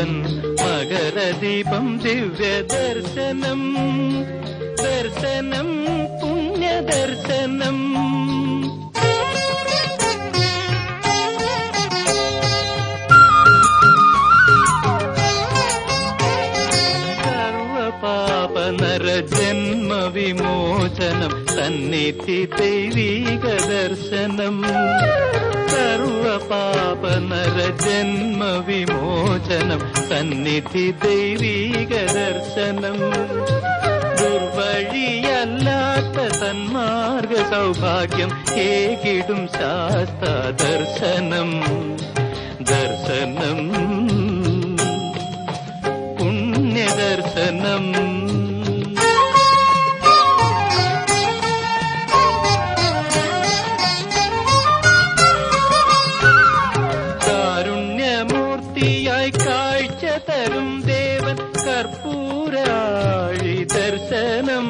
അയ്യപ്പൻ മകരദീപം ദിവ്യദർശനം ദർശനം പുണ്യദർശനം സർവപാപനരജന്മവിമോചനം സന്നിധി ദൈവീക ദർശനം സർവപാപനരജന്മവിമോചനം സന്നിധി ദൈവീക ദർശനം ദുർവഴിയല്ലാത്ത സന്മാർഗ സൗഭാഗ്യം ഏകിടും ശാസ്ത്ര ദർശനം ദർശനം പുണ്യദർശനം കാരുണ്യമൂർത്തിയായി കാഴ്ച തരും ദേവൻ കർപ്പൂരാഴി ദർശനം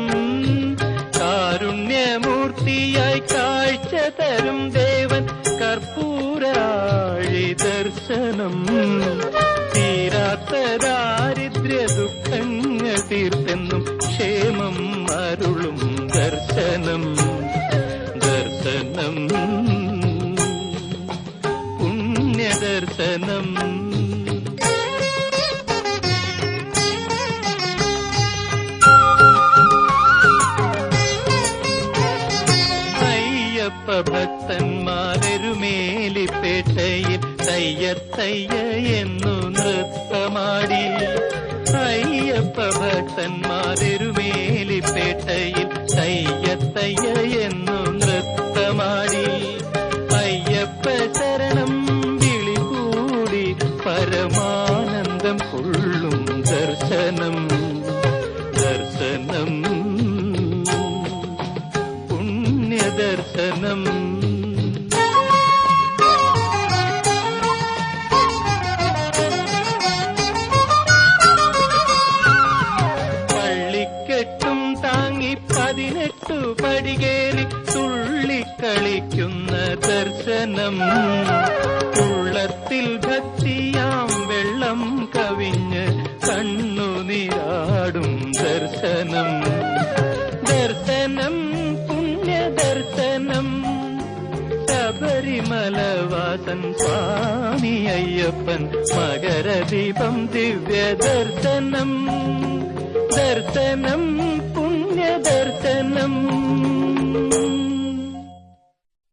കാരുണ്യമൂർത്തിയായി കാഴ്ച തരും ദേവൻ കർപ്പൂരാഴി ദർശനം തീരാത്ത ദാരിദ്ര്യ ദുഃഖങ്ങൾ തീർത്തെന്നും ക്ഷേമം അരുളും ദർശനം ദർശനം പുണ്യദർശനം അയ്യപ്പ ഭക്തന്മാരെരുമേലിപ്പേട്ടയിൽ തയ്യ തയ്യ എന്നു നൃത്തമാടി അയ്യപ്പ ഭക്തന്മാരെരുമേലിപ്പേട്ടയിൽ തയ്യ തയ്യ എന്നു നൃത്തമാടി അയ്യപ്പ ശരണം വിളികൂടി പരമാനന്ദം കൊള്ളും ദർശനം ദർശനം പുണ്യദർശനം പള്ളിക്കെട്ടും താങ്ങി 18 പടികേറി തുള്ളിക്കളിക്കുന്ന ദർശനം ഉള്ളത്തിൽ ഭക്തിയാം വെള്ളം കവിഞ്ഞ് കണ്ണുനീരാടും ദർശനം ദർശനം പുണ്യദർശനം ശബരിമലവാസൻ സ്വാമി അയ്യപ്പൻ മകരദീപം ദിവ്യദർശനം ദർശനം പുണ്യദർശനം